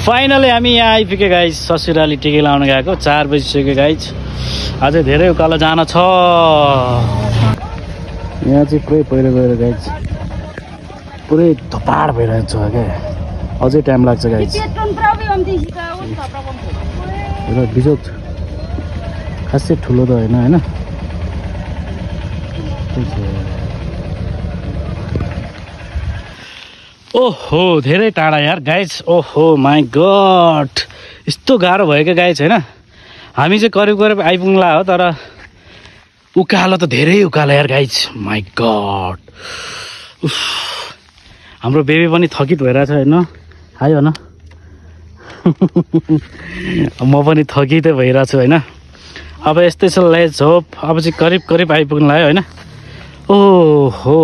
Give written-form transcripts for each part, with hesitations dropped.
Finally हामी यहाँ आइपुगे गाइज ससुराली टिका लाउन गएको 4 बजिसक्यो गाइज अझै धेरै उकालो जान छ यहाँ चाहिँ पुरै पहिरो गएर गाइज पुरै धपाड भइरहेको छ क्या अझै टाइम लाग्छ गाइज र बिजोग खासै ठुलो त होइन ओहो धेरै टाढा यार गाइज ओहो माई गड यस्तो गाह्रो भयो क्या गाइज होइन हामी चाहिँ करिब आइपुग्ला हो तर उकालो त धेरै उकालो यार गाइज माई गड हाम्रो बेबी पनि थकित भइरहेछ होइन हाई भन म पनि थकितै भइरहेको छु होइन अब यस्तै छ लेट्स होप अब चाहिँ करिब आइपुग्नु लाग्यो होइन ओहो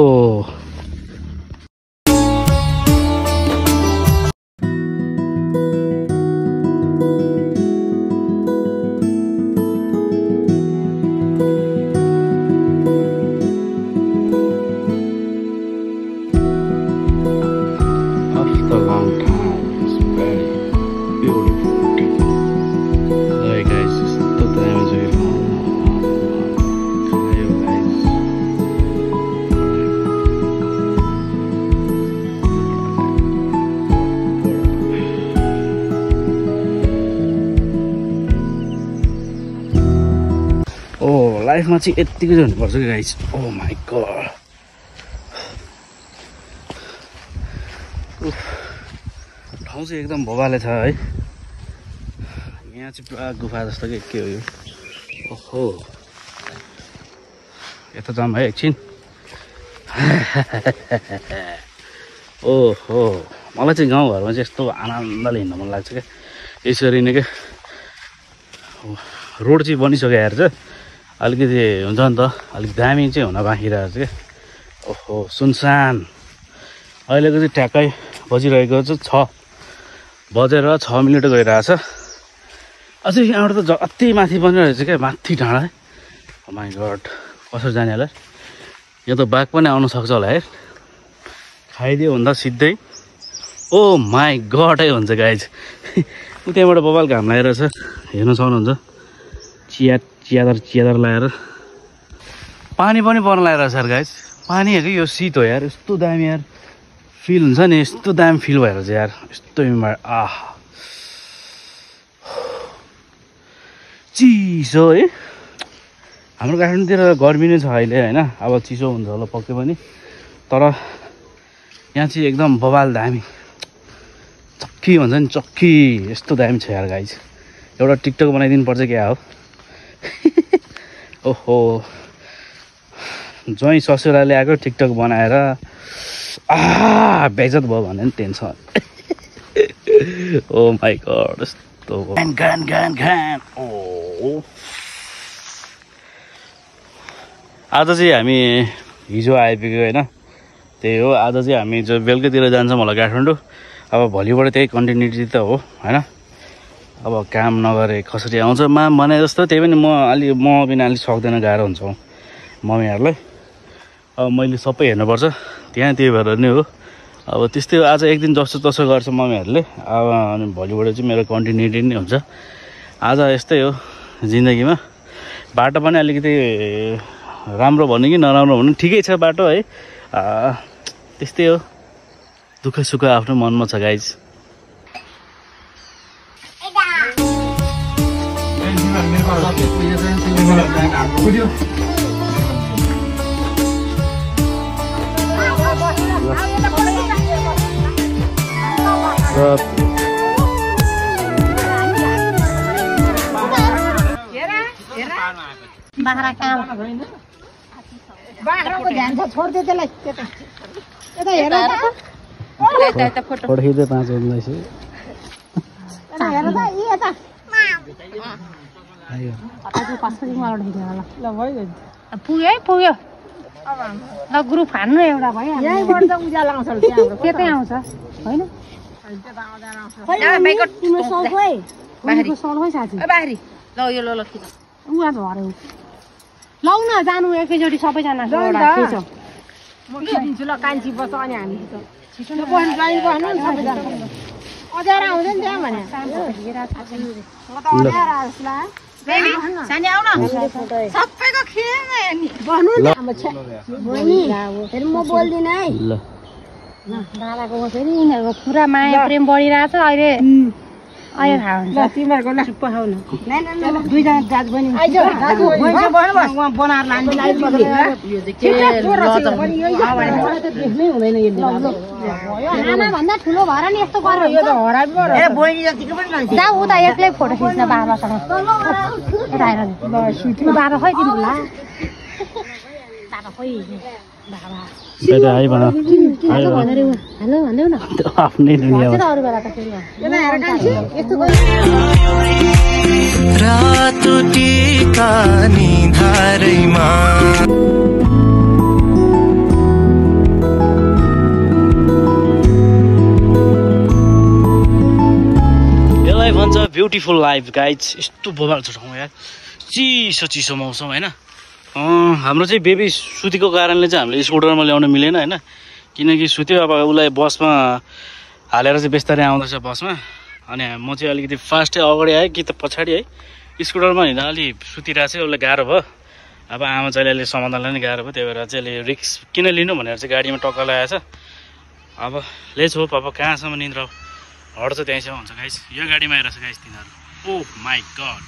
लाइफमा चाहिँ यत्तिकै हुनुपर्छ कि गाइस ओ माई गड ठाउँ चाहिँ एकदम भोबाले छ है यहाँ चाहिँ पुरा गुफा जस्तो के हो यो ओहो यता जाऊँ है एकछिन ओहो मलाई चाहिँ गाउँघरमा चाहिँ यस्तो आनन्दले हिँड्न मन लाग्छ क्या यसरी नै क्या रोड चाहिँ बनिसक्यो हेर्छ अलिकति हुन्छ नि त अलिक दामी चाहिँ हुन बाँकी रहेछ क्या ओहो सुनसान अहिलेको चाहिँ ठ्याक्कै बजिरहेको चाहिँ 6 बजेर 6 मिनट गइरहेछ अझै यहाँबाट त अति माथि पनि रहेछ क्या माथि डाँडा माई गड कसरी जाने होला यहाँ त बाघ पनि आउन सक्छ होला है खाइदियो भन्दा सिधै ओ माई गडै हुन्छ गाइज त्यहाँबाट बबाल घाम लागेर छ हेर्न सक्नुहुन्छ चियादार लगाएर पानी पनि पर्न लगाएर सर गाइज पानी हो कि यो शीत हो यार यस्तो दामी यार फिल हुन्छ नि यस्तो दामी फिल भएर चाहिँ यार यस्तो चिसो है हाम्रो काठमाडौँतिर गर्मी नै छ अहिले होइन अब चिसो हुन्छ होला पक्कै पनि तर यहाँ चाहिँ एकदम बबाल दामी चक्की भन्छ नि चक्की यस्तो दामी छ यार गाइज एउटा टिकटक बनाइदिनु पर्छ क्या हो ओहो ज्वाइँ ससुराले आएको टिकटक बनाएर बेइज्जत भयो भने नि टेन्सन ओ माई गड यस्तो घान ओ आज चाहिँ हामी हिजो आइपुग्यो होइन त्यही हो आज चाहिँ हामी जो बेलुकातिर जान्छौँ होला काठमाडौँ अब भोलिबाट त्यही कन्टिन्युटी त हो होइन अब काम नगरे कसरी आउँछ भने जस्तो त्यही पनि म बिना अलिक सक्दैन गाह्रो हुन्छ मम्मीहरूलाई अब मैले सबै हेर्नुपर्छ त्यहाँ त्यही भएर नै हो अब त्यस्तै आज एक दिन जस्तो तसो गर्छ मम्मीहरूले अब अनि भोलिबाट चाहिँ मेरो कन्टिन्युटी नै हुन्छ आज यस्तै हो जिन्दगीमा बाटो पनि अलिकति राम्रो भन्नु कि नराम्रो भन्नु ठिकै छ बाटो है त्यस्तै हो दुःख सुख आफ्नो मनमा छ गाइज बाख्रा काम बाख्राको ध्यान छ छोड्दे त्यसलाई यता हेर त फोटो पठाइदे 5 बन्दैछ यता हेर त यता आयो अझै कसरी मलाई ढिला होला ल भयो पुग्यो ल ग्रुप हान्नु एउटा भयो यहीँबाट त उज्यालो आउँछ त्यहाँबाट त्यतै आउँछ हैन तिम्रो सौकै बाहिरी सौकै साथी बाहिरी ल यो ल खिच उहाँ झर्यो लौ न जानु एकैचोटि सबैजना खिच म खिचिदिन्छु ल कान्छी बस अनि हामी छिटो न बस्नु सबैजना अजार आउँदैन त्यहाँ भने सानी आउन सबैको खिएमा हेर्ने भन्नु न फेरि म बोल्दिन है ल दादाको फेरि यिनीहरूको पुरा माया प्रेम बढिरहेछ अहिले अहिले थाहा हुन्छ तिमीहरूको ल चुप्प खाउ न दुईजना दाजु बहिनी बनाएर आमा भन्दा ठुलो भएर नि यस्तो गरेर जा उता एक्लै फोटो खिच्न बाबासँग बाबा खै तिम्रो ला बाबा खै बाबा हेलो भन्देऊ न आफ्नै दुनियाँमा अरू बेला त फेरि रातो टीका निधारैमा यसलाई भन्छ ब्युटिफुल लाइफ गाइज। यस्तो बोबाल छ ठाउँ यार, चिसो चिसो मौसम होइन। हाम्रो चाहिँ बेबी सुतेको कारणले चाहिँ हामीले स्कुटरमा ल्याउन मिलेन होइन, किनकि सुत्यो। अब उसलाई बसमा हालेर चाहिँ बिस्तारै आउँदैछ बसमा, अनि म चाहिँ अलिकति फास्टै अगाडि आएँ कि त पछाडि है। स्कुटरमा हिँड्दा अलि सुतिरहेको चाहिँ उसलाई गाह्रो भयो। अब आमा चाहिँ अहिले समाधानलाई नै गाह्रो भयो, त्यही भएर चाहिँ अहिले रिक्स किन लिनु भनेर चाहिँ गाडीमा टक्का लगाएछ। अब लेट्स होप अब कहाँसम्म निन्द्रा हट्छ त्यहीँसम्म हुन्छ गाइस। यो गाडीमा आइरहेछ गाइस तिनीहरू। ओह माई गड,